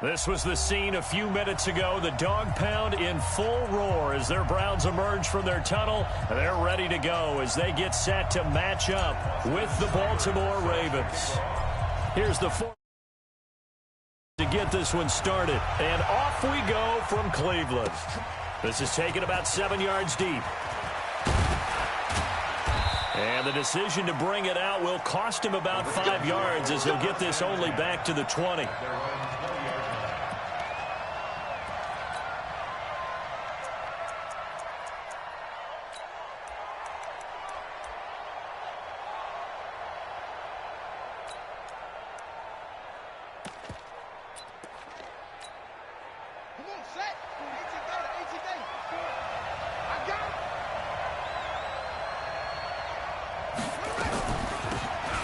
This was the scene a few minutes ago. The dog pound in full roar as their Browns emerge from their tunnel. They're ready to go as they get set to match up with the Baltimore Ravens. Here's the four to get this one started. And off we go from Cleveland. This is taken about 7 yards deep. And the decision to bring it out will cost him about 5 yards as he'll get this only back to the 20.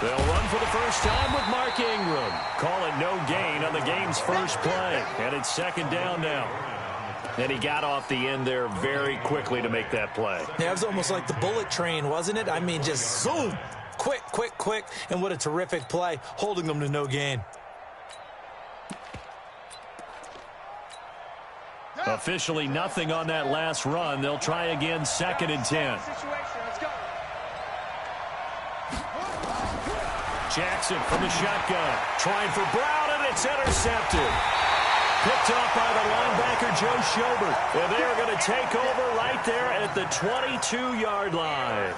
They'll run for the first time with Mark Ingram. Call it no gain on the game's first play. And it's second down now. And he got off the end there very quickly to make that play. Yeah, it was almost like the bullet train, wasn't it? I mean, just zoom. Quick, quick, quick. And what a terrific play, holding them to no gain. Officially nothing on that last run. They'll try again, 2nd and 10. Jackson from the shotgun, trying for Brown, and it's intercepted. Picked off by the linebacker, Joe Schobert. And they are going to take over right there at the 22-yard line.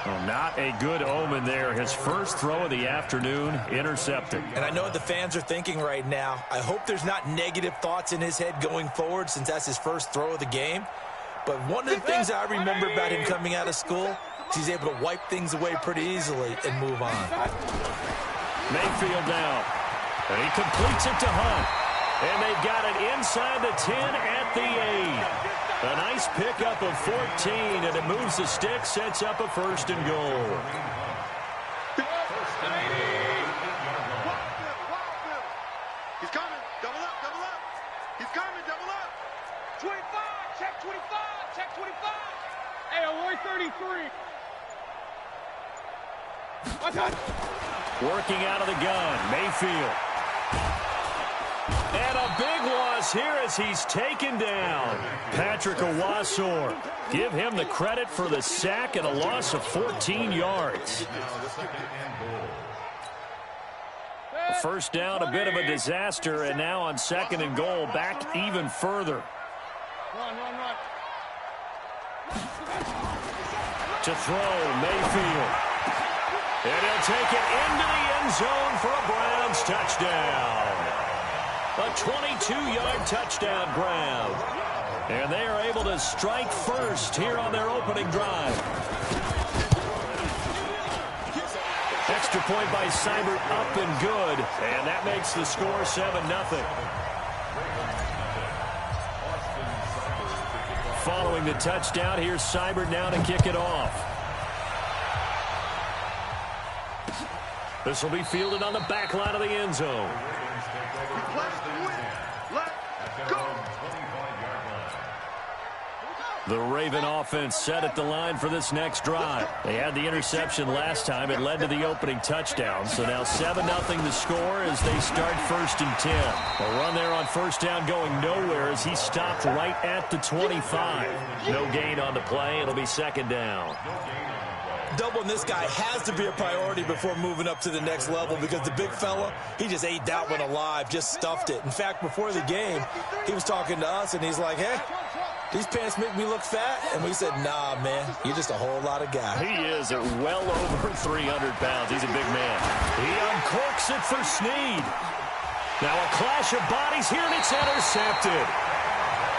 Well, not a good omen there. His first throw of the afternoon, intercepted. And I know what the fans are thinking right now. I hope there's not negative thoughts in his head going forward since that's his first throw of the game. But one of the things I remember about him coming out of school, he's able to wipe things away pretty easily and move on. Mayfield now. And he completes it to Hunt. And they've got it inside the 10 at the 8. A nice pickup of 14, and it moves the stick, sets up a 1st and goal. He's coming. Double up, double up. He's coming, double up. 25, check 25, check 25. Hey, Roy 33. Working out of the gun, Mayfield. And a big loss here as he's taken down. Patrick Owasor. Give him the credit for the sack and a loss of 14 yards. First down, a bit of a disaster, and now on 2nd and goal, back even further. Run. To throw, Mayfield. And he'll take it into the end zone for a Browns touchdown. A 22-yard touchdown grab. And they are able to strike first here on their opening drive. Extra point by Seibert, up and good. And that makes the score 7-0. Following the touchdown, here's Seibert now to kick it off. This will be fielded on the back line of the end zone. The Raven offense set at the line for this next drive. They had the interception last time. It led to the opening touchdown. So now 7-0 the score as they start 1st and 10. A run there on first down going nowhere as he stopped right at the 25. No gain on the play. It'll be 2nd down. Doubling this guy has to be a priority before moving up to the next level because the big fella, he just ate that one alive, just stuffed it. In fact, before the game, he was talking to us, and he's like, hey, these pants make me look fat. And we said, nah, man, you're just a whole lot of guy. He is at well over 300 pounds. He's a big man. He uncorks it for Snead. Now a clash of bodies here, and it's intercepted.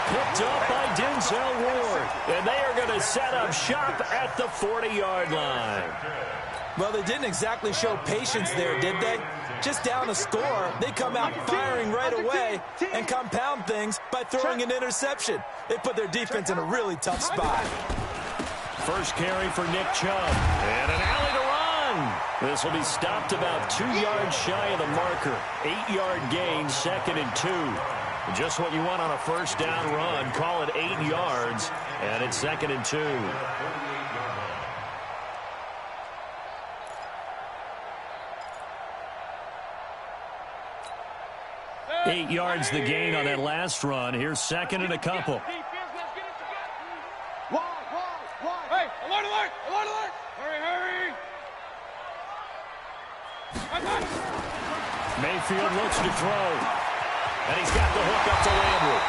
Picked up by Denzel Ward. And they are going to set up shop at the 40-yard line. Well, they didn't exactly show patience there, did they? Just down a score, they come out firing right away and compound things by throwing an interception. They put their defense in a really tough spot. First carry for Nick Chubb. And an alley to run. This will be stopped about 2 yards shy of the marker. 8-yard gain, 2nd and 2. Just what you want on a first down run. Call it 8 yards, and it's 2nd and 2. 8 yards the gain on that last run. Here's second and a couple. Hey, alert, alert, alert, alert. Hurry, hurry. Mayfield looks to throw. And he's got the hook up to Landry.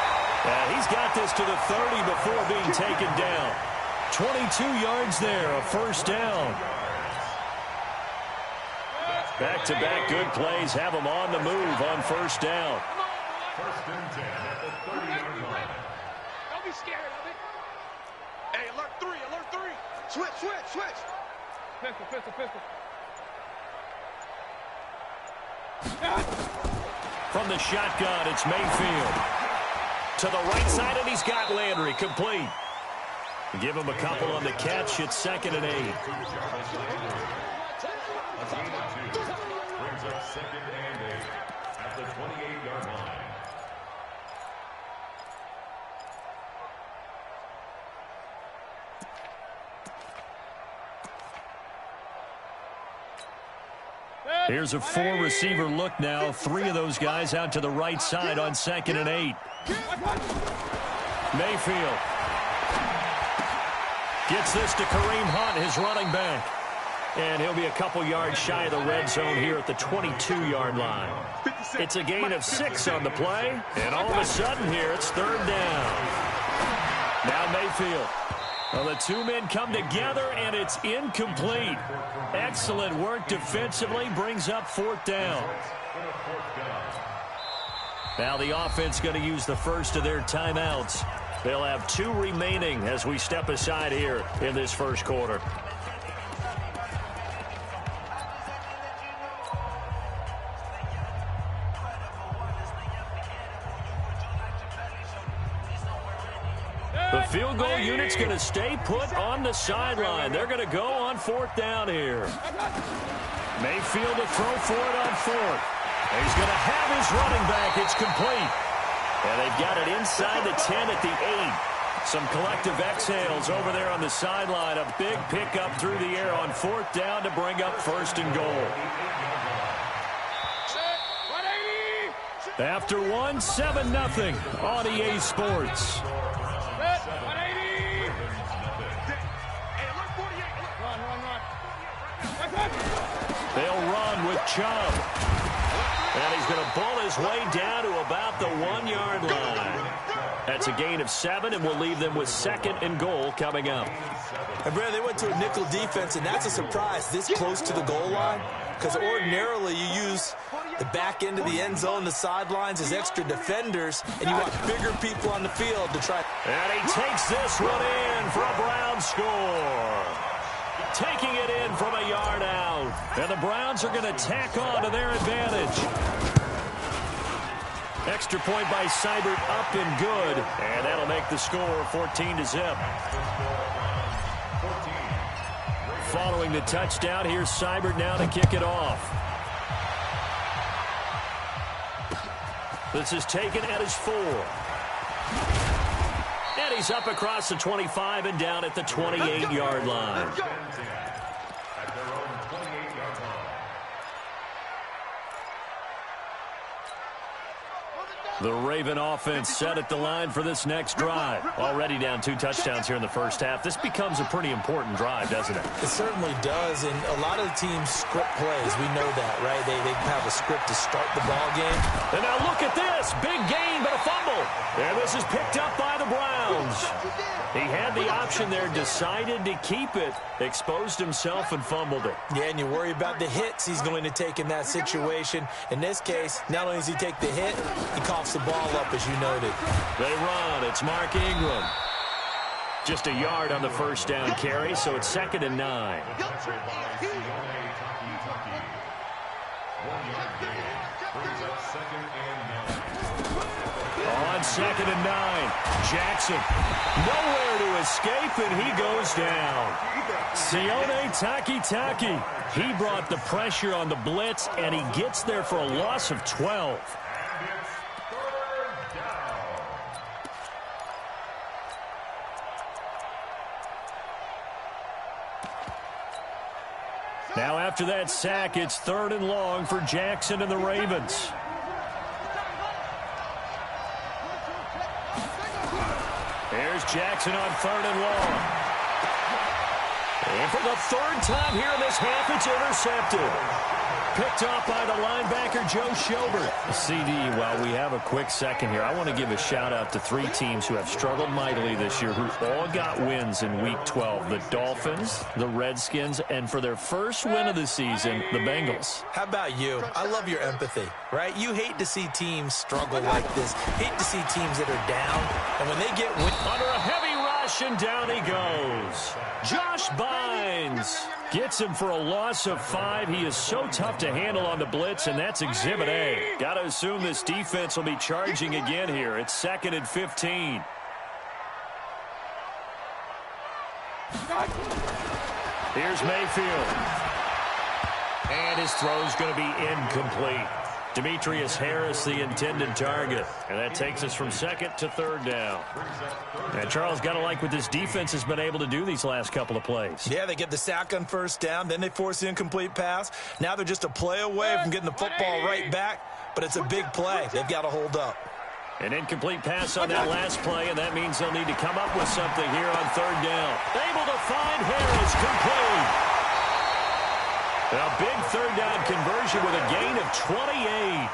And he's got this to the 30 before being taken down. 22 yards there, a first down. Back-to-back good plays have him on the move on first down. First and 10 at the 30-yard line. Don't be scared of it. Hey, alert 3, alert 3. Switch, switch, switch. Pistol, pistol, pistol. From the shotgun, it's Mayfield. To the right side, and he's got Landry complete. Give him a couple on the catch. It's second and 8. Brings up second and 8 at the 28-yard line. Here's a 4-receiver look now. 3 of those guys out to the right side on second and 8. Mayfield gets this to Kareem Hunt, his running back. And he'll be a couple yards shy of the red zone here at the 22-yard line. It's a gain of 6 on the play. And all of a sudden here, it's third down. Now Mayfield. Well, the 2 men come together, and it's incomplete. Excellent work defensively, brings up fourth down. Now the offense going to use the first of their timeouts. They'll have 2 remaining as we step aside here in this first quarter. The field goal unit's going to stay put on the sideline. They're going to go on fourth down here. Mayfield to throw for it on fourth. He's going to have his running back. It's complete. And they've got it inside the 10 at the 8. Some collective exhales over there on the sideline. A big pickup through the air on fourth down to bring up first and goal. After 1, 7-0 on EA Sports. They'll run with Chubb. And he's going to bull his way down to about the 1-yard line. That's a gain of 7, and we'll leave them with second and goal coming up. And Brad, they went to a nickel defense, and that's a surprise this close to the goal line. Because ordinarily you use the back end of the end zone, the sidelines as extra defenders, and you want bigger people on the field to try. And he takes this one in for a Browns score. Taking it in from a yard out. And the Browns are going to tack on to their advantage. Extra point by Seibert up and good. And that'll make the score 14-0. Following the touchdown, here's Seibert now to kick it off. This is taken at his 4. And he's up across the 25 and down at the 28-yard line. The Raven offense set at the line for this next drive. Already down 2 touchdowns here in the first half. This becomes a pretty important drive, doesn't it? It certainly does, and a lot of the teams script plays. We know that, right? They have a script to start the ball game. And now look at this. Big gain, but a fumble. And this is picked up by the Browns. He had the option there, decided to keep it, exposed himself and fumbled it. Yeah, and you worry about the hits he's going to take in that situation. In this case, not only does he take the hit, he coughs the ball up, as you noted. They run. It's Mark Ingram. Just a yard on the first down carry, so it's second and 9. On second and 9, Jackson nowhere to escape, and he goes down. Sione Takitaki. He brought the pressure on the blitz, and he gets there for a loss of 12. Now after that sack, it's third and long for Jackson and the Ravens. There's Jackson on 3rd and long. And for the 3rd time here in this half, it's intercepted. Picked off by the linebacker, Joe Schobert. CD, while we have a quick second here, I want to give a shout-out to 3 teams who have struggled mightily this year, who all got wins in Week 12. The Dolphins, the Redskins, and for their first win of the season, the Bengals. How about you? I love your empathy, right? You hate to see teams struggle like this. Hate to see teams that are down. And when they get under a heavy rush, and down he goes. Josh Bynes gets him for a loss of 5. He is so tough to handle on the blitz, and that's Exhibit A. Got to assume this defense will be charging again here. It's 2nd and 15. Here's Mayfield. And his throw's going to be incomplete. Demetrius Harris, the intended target. And that takes us from 2nd to 3rd down. And Charles, got to like what this defense has been able to do these last couple of plays. Yeah, they get the sack on 1st down, then they force the incomplete pass. Now they're just a play away from getting the football right back, but it's a big play. They've got to hold up. An incomplete pass on that last play, and that means they'll need to come up with something here on 3rd down. Able to find Harris, complete. A big 3rd down conversion with a gain of 28.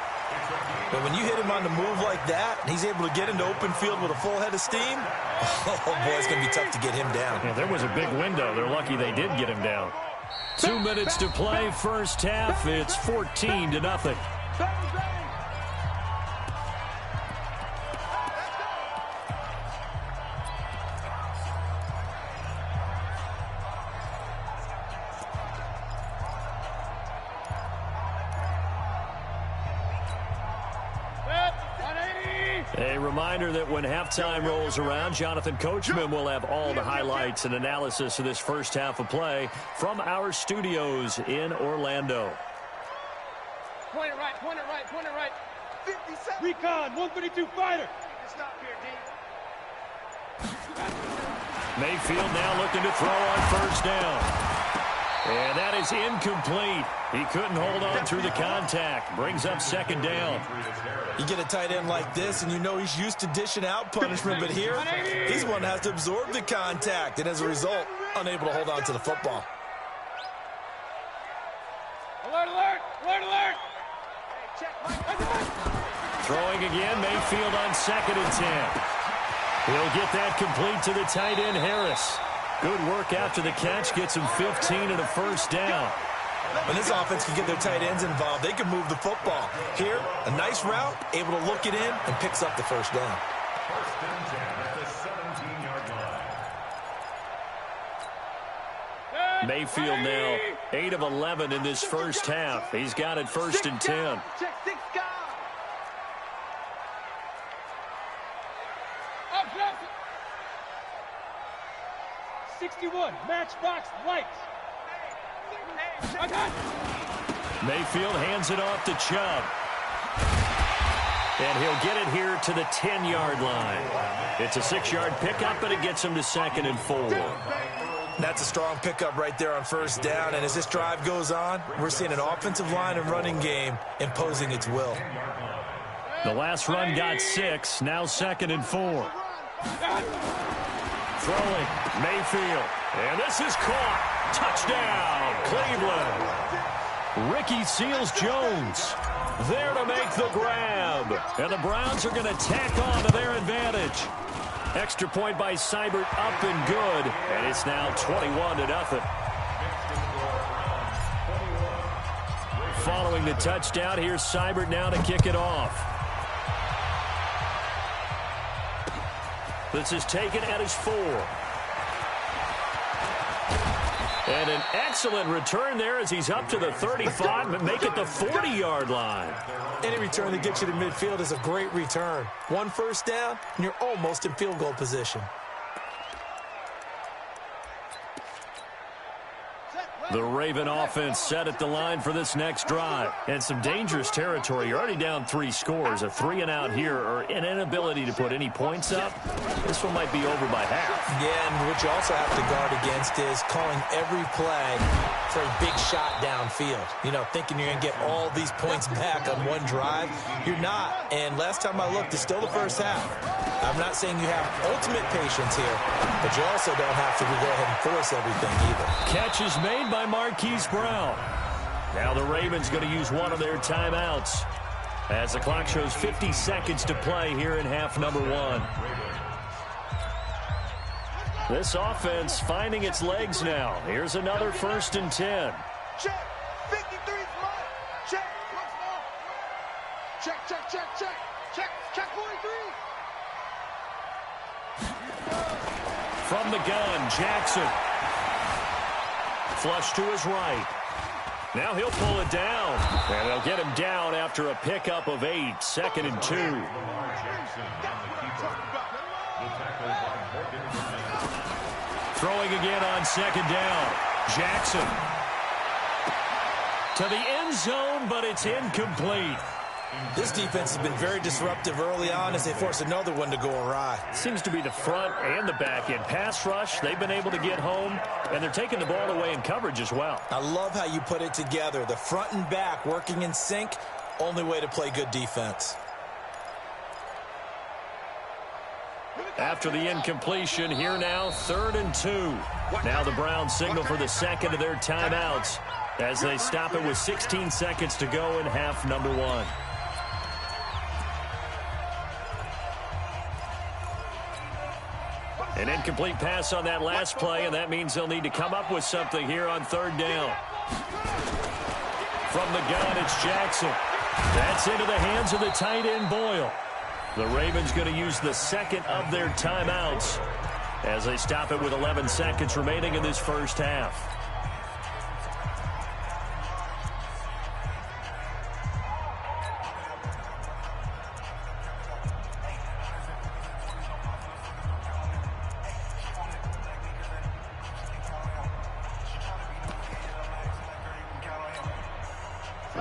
But when you hit him on the move like that, and he's able to get into open field with a full head of steam, oh, boy, it's going to be tough to get him down. Yeah, there was a big window. They're lucky they did get him down. 2 minutes to play, first half. It's 14-0. A reminder that when halftime rolls around, Jonathan Coachman will have all the highlights and analysis of this first half of play from our studios in Orlando. Point it right, point it right, point it right. 57. Recon, 132 fighter. Stop here, D. Mayfield now looking to throw on 1st down. And that is incomplete. He couldn't hold on through the contact. Brings up 2nd down. You get a tight end like this, and you know he's used to dishing out punishment, but here, he's one that has to absorb the contact, and as a result, unable to hold on to the football. Alert, alert, alert, alert. Throwing again, Mayfield on 2nd and 10. He'll get that complete to the tight end, Harris. Good work after the catch, gets him 15 and a 1st down. When this offense can get their tight ends involved, they can move the football. Here, a nice route, able to look it in, and picks up the 1st down. Mayfield now 8 of 11 in this first half. He's got it 1st and 10. 61, matchbox lights. Mayfield hands it off to Chubb. And he'll get it here to the 10-yard line. It's a 6-yard pickup, but it gets him to 2nd and 4. That's a strong pickup right there on 1st down, and as this drive goes on, we're seeing an offensive line and running game imposing its will. The last run got 6, now 2nd and 4. Throwing, Mayfield, and this is caught. Touchdown, Cleveland. Ricky Seals-Jones there to make the grab. And the Browns are going to tack on to their advantage. Extra point by Seibert, up and good. And it's now 21-0. Following the touchdown, here's Seibert now to kick it off. This is taken at his 4. And an excellent return there as he's up to the 35 and make it the 40-yard line. Any return that gets you to midfield is a great return. 1 1st down, and you're almost in field goal position. The Raven offense set at the line for this next drive. And some dangerous territory. You're already down 3 scores. A 3-and-out here or an inability to put any points up. This one might be over by half. Yeah, and what you also have to guard against is calling every play for a big shot downfield. You know, thinking you're going to get all these points back on one drive. You're not. And last time I looked, it's still the first half. I'm not saying you have ultimate patience here, but you also don't have to go ahead and force everything either. Catch is made by Marquise Brown. Now the Ravens going to use one of their timeouts as the clock shows 50 seconds to play here in half number 1. This offense finding its legs now. Here's another 1st and 10. Check. 53 smart. Check. Check, check, check, check. Check 43. From the gun, Jackson. Flush to his right. Now he'll pull it down. And they'll get him down after a pickup of 8. 2nd and 2. Throwing again on 2nd down. Jackson. To the end zone, but it's incomplete. This defense has been very disruptive early on as they force another one to go awry. Seems to be the front and the back end. Pass rush, they've been able to get home, and they're taking the ball away in coverage as well. I love how you put it together. The front and back working in sync, only way to play good defense. After the incompletion, here now, 3rd and 2. Now the Browns signal for the second of their timeouts as they stop it with 16 seconds to go in half number 1. An incomplete pass on that last play, and that means they'll need to come up with something here on 3rd down. From the gun, it's Jackson. That's into the hands of the tight end, Boyle. The Ravens going to use the second of their timeouts as they stop it with 11 seconds remaining in this first half.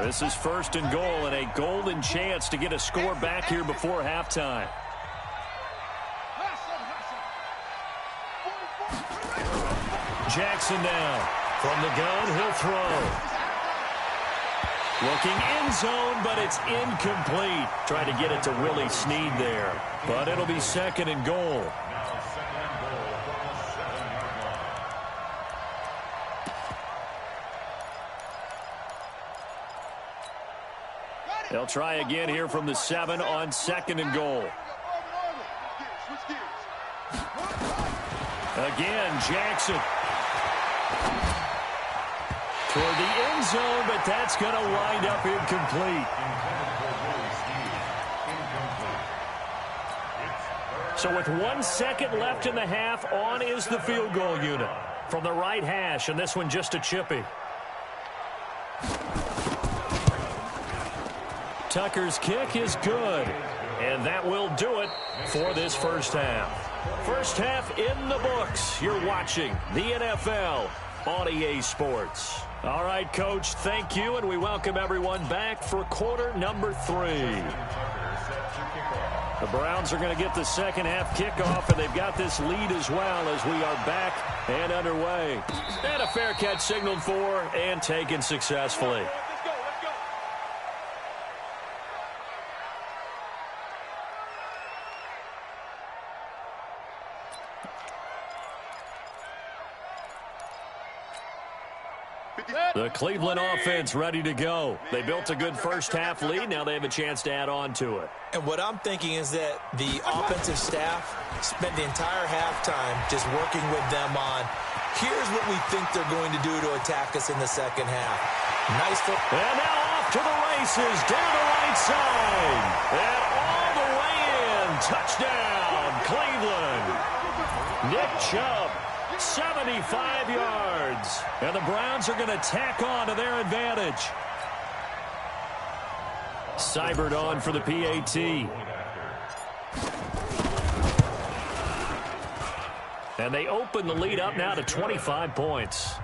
This is 1st and goal and a golden chance to get a score back here before halftime. Jackson now. From the gun, he'll throw. Looking end zone, but it's incomplete. Trying to get it to Willie Snead there. But it'll be 2nd and goal. They'll try again here from the 7 on 2nd and goal. Again, Jackson. Toward the end zone, but that's going to wind up incomplete. So with 1 second left in the half, on is the field goal unit. From the right hash, and this one just a chippy. Tucker's kick is good, and that will do it for this first half. First half in the books. You're watching the NFL on EA Sports. All right, Coach, thank you, and we welcome everyone back for quarter number 3. The Browns are going to get the second half kickoff, and they've got this lead as well as we are back and underway. And a fair catch signaled for and taken successfully. The Cleveland offense ready to go. They built a good first half lead. Now they have a chance to add on to it. And what I'm thinking is that the offensive staff spent the entire halftime just working with them on, here's what we think they're going to do to attack us in the second half. Nice foot. And now off to the races, down the right side. And all the way in. Touchdown, Cleveland. Nick Chubb. 75 yards. And the Browns are going to tack on to their advantage. Seibert on for the PAT. And they open the lead up now to 25 points.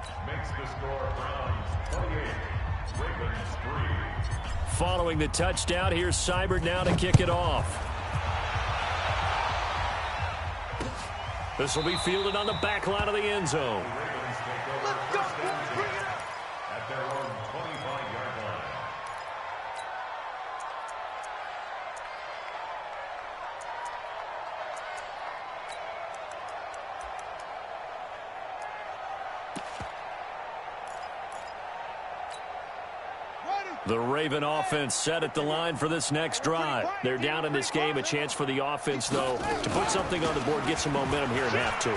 Following the touchdown, here's Seibert now to kick it off. This will be fielded on the back line of the end zone. Let's go, boys. Bring it up. At their own 25-yard line. The Raven offense set at the line for this next drive. They're down in this game. A chance for the offense, though, to put something on the board, get some momentum here in half two.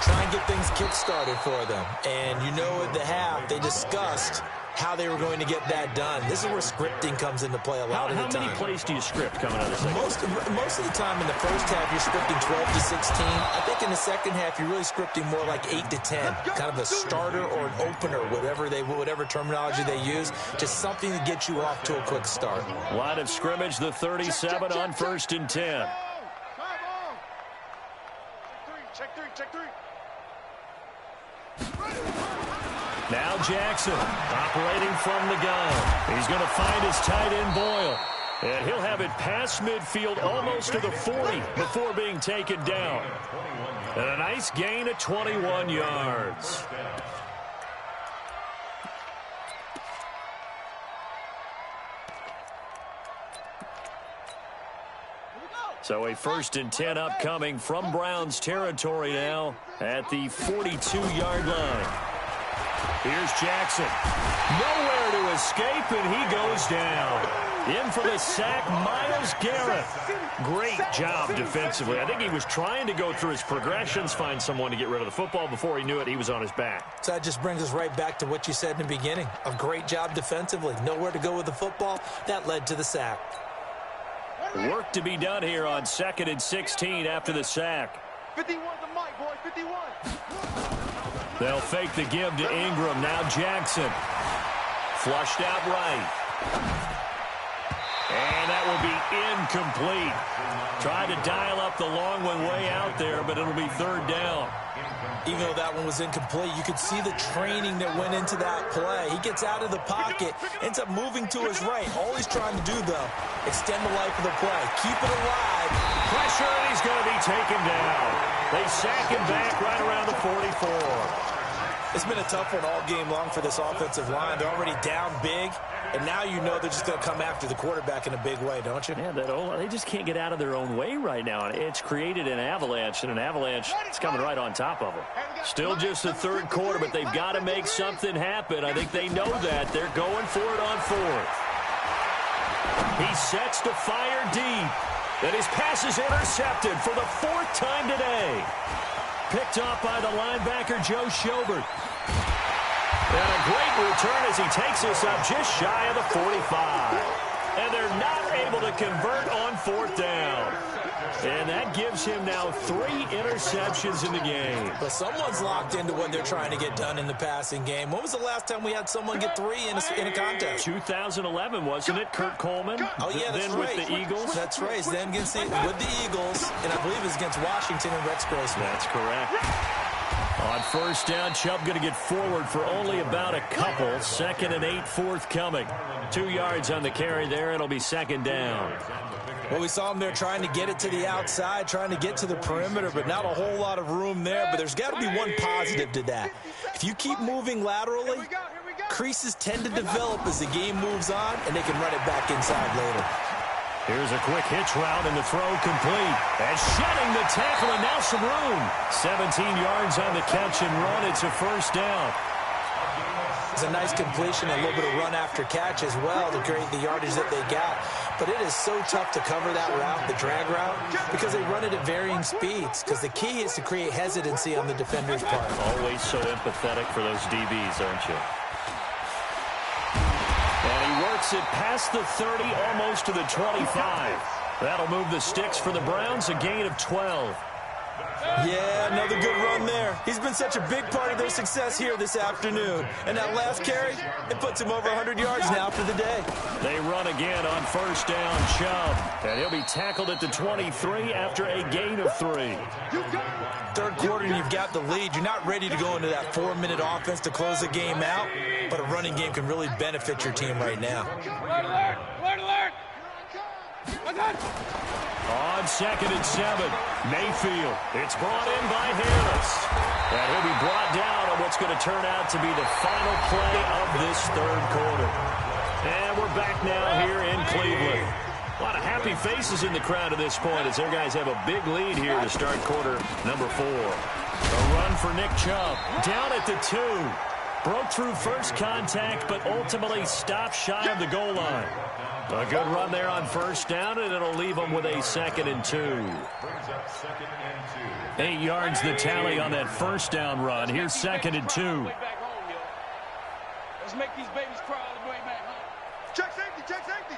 Try and get things kick-started for them. And you know at the half, they discussed how they were going to get that done. This is where scripting comes into play a lot of the time. How many plays do you script coming out of the second? Most of the time in the first half, you're scripting 12 to 16. I think in the second half, you're really scripting more like 8 to 10. Kind of a starter or an opener, whatever terminology they use. Just something to get you off to a quick start. Line of scrimmage, the 37 on 1st and 10. Check three. Now Jackson operating from the gun. He's going to find his tight end Boyle. And he'll have it past midfield almost to the 40 before being taken down. And a nice gain of 21 yards. So a 1st and 10 upcoming from Browns territory now at the 42-yard line. Here's Jackson. Nowhere to escape, and he goes down. In for the sack, Myles Garrett. Great job defensively. I think he was trying to go through his progressions, find someone to get rid of the football. Before he knew it, he was on his back. So that just brings us right back to what you said in the beginning. A great job defensively. Nowhere to go with the football. That led to the sack. Work to be done here on 2nd and 16 after the sack. 51 the mic, boy, 51. They'll fake the give to Ingram. Now Jackson. Flushed out right. And that will be incomplete. Tried to dial up the long one way out there, but it'll be 3rd down. Even though that one was incomplete, you could see the training that went into that play. He gets out of the pocket, ends up moving to his right. All he's trying to do, though, extend the life of the play. Keep it alive. Pressure, and he's going to be taken down. They sack him back right around the 44. It's been a tough one all game long for this offensive line. They're already down big, and now you know they're just going to come after the quarterback in a big way, don't you? Yeah, they just can't get out of their own way right now. It's created an avalanche, and an avalanche is coming right on top of them. Still just the 3rd quarter, but they've got to make something happen. I think they know that. They're going for it on 4th. He sets to fire deep. And his pass is intercepted for the 4th time today. Picked off by the linebacker, Joe Schobert. And a great return as he takes us up just shy of the 45. And they're not able to convert on 4th down. And that gives him now 3 interceptions in the game. But someone's locked into what they're trying to get done in the passing game. When was the last time we had someone get 3 in a contest? 2011, wasn't it? Kurt Coleman? Oh, yeah, that's then right. With the Eagles? That's right. Then with the Eagles, and I believe it's against Washington and Rex Grossman. That's correct. On 1st down, Chubb going to get forward for only about a couple. 2nd and 8 forthcoming. 2 yards on the carry there. It'll be 2nd down. Well, we saw him there trying to get it to the outside, trying to get to the perimeter, but not a whole lot of room there. But there's got to be one positive to that. If you keep moving laterally, creases tend to develop as the game moves on, and they can run it back inside later. Here's a quick hitch route, and the throw complete. And shedding the tackle, and now some room. 17 yards on the catch and run. It's a 1st down. It's a nice completion, a little bit of run after catch as well to create the yardage that they got. But it is so tough to cover that route, the drag route, because they run it at varying speeds. Because the key is to create hesitancy on the defender's part. Always so empathetic for those DBs, aren't you? And he works it past the 30, almost to the 25. That'll move the sticks for the Browns, a gain of 12. Yeah, another good run there. He's been such a big part of their success here this afternoon. And that last carry, it puts him over 100 yards now for the day. They run again on 1st down, Chubb. And he'll be tackled at the 23 after a gain of 3. 3rd quarter, and you've got the lead. You're not ready to go into that 4-minute offense to close the game out, but a running game can really benefit your team right now. Alert, alert! On 2nd and 7, Mayfield. It's brought in by Harris. And he'll be brought down on what's going to turn out to be the final play of this 3rd quarter. And we're back now here in Cleveland. A lot of happy faces in the crowd at this point as their guys have a big lead here to start quarter number 4. A run for Nick Chubb. Down at the 2. Broke through first contact, but ultimately stopped shy of the goal line. A good run there on first down, and it'll leave them with a 2nd and 2. 8 yards the tally on that first down run. Here's 2nd and 2. Let's make these babies cry all the way back home. Check safety, check safety.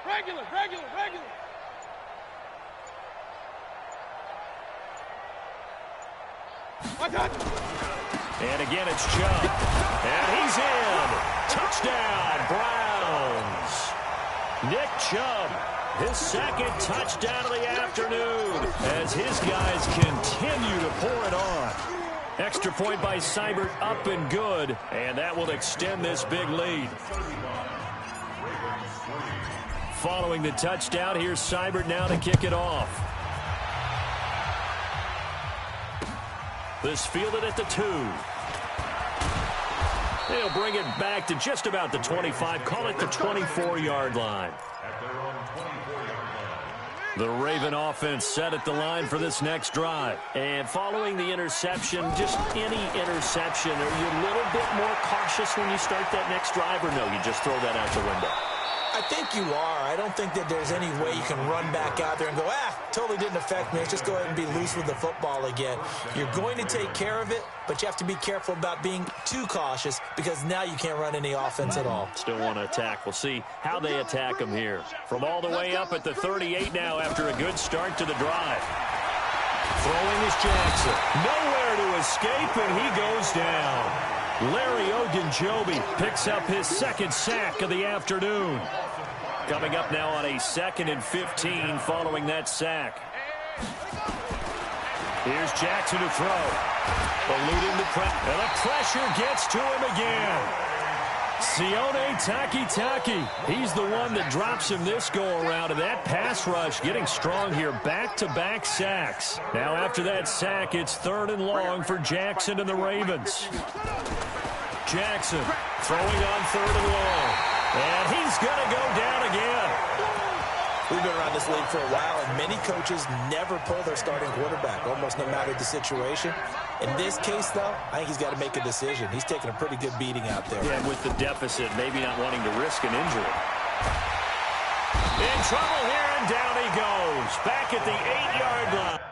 Regular. And again, it's Chubb. And he's in. Touchdown, Browns. Nick Chubb, his 2nd touchdown of the afternoon as his guys continue to pour it on. Extra point by Seibert, up and good, and that will extend this big lead. Following the touchdown, here's Seibert now to kick it off. This fielded at the 2. They'll bring it back to just about the 25, call it the 24-yard line. The Raven offense set at the line for this next drive. And following the interception, just any interception, are you a little bit more cautious when you start that next drive, or no, you just throw that out the window? I think you are. I don't think that there's any way you can run back out there and go, totally didn't affect me. Let's just go ahead and be loose with the football again. You're going to take care of it, but you have to be careful about being too cautious because now you can't run any offense at all. Still want to attack. We'll see how they attack them here. From all the way up at the 38 now after a good start to the drive. Throwing is Jackson. Nowhere to escape, and he goes down. Larry Ogunjobi picks up his 2nd sack of the afternoon. Coming up now on a 2nd and 15 following that sack. Here's Jackson to throw. Eluding the pressure. And the pressure gets to him again. Sione Takitaki. He's the one that drops him this go-around. And that pass rush getting strong here. Back-to-back sacks. Now after that sack, it's 3rd and long for Jackson and the Ravens. Jackson throwing on 3rd and long. And he's going to go down again. We've been around this league for a while, and many coaches never pull their starting quarterback, almost no matter the situation. In this case, though, I think he's got to make a decision. He's taking a pretty good beating out there. Yeah, with the deficit, maybe not wanting to risk an injury. In trouble here, and down he goes. Back at the 8-yard line.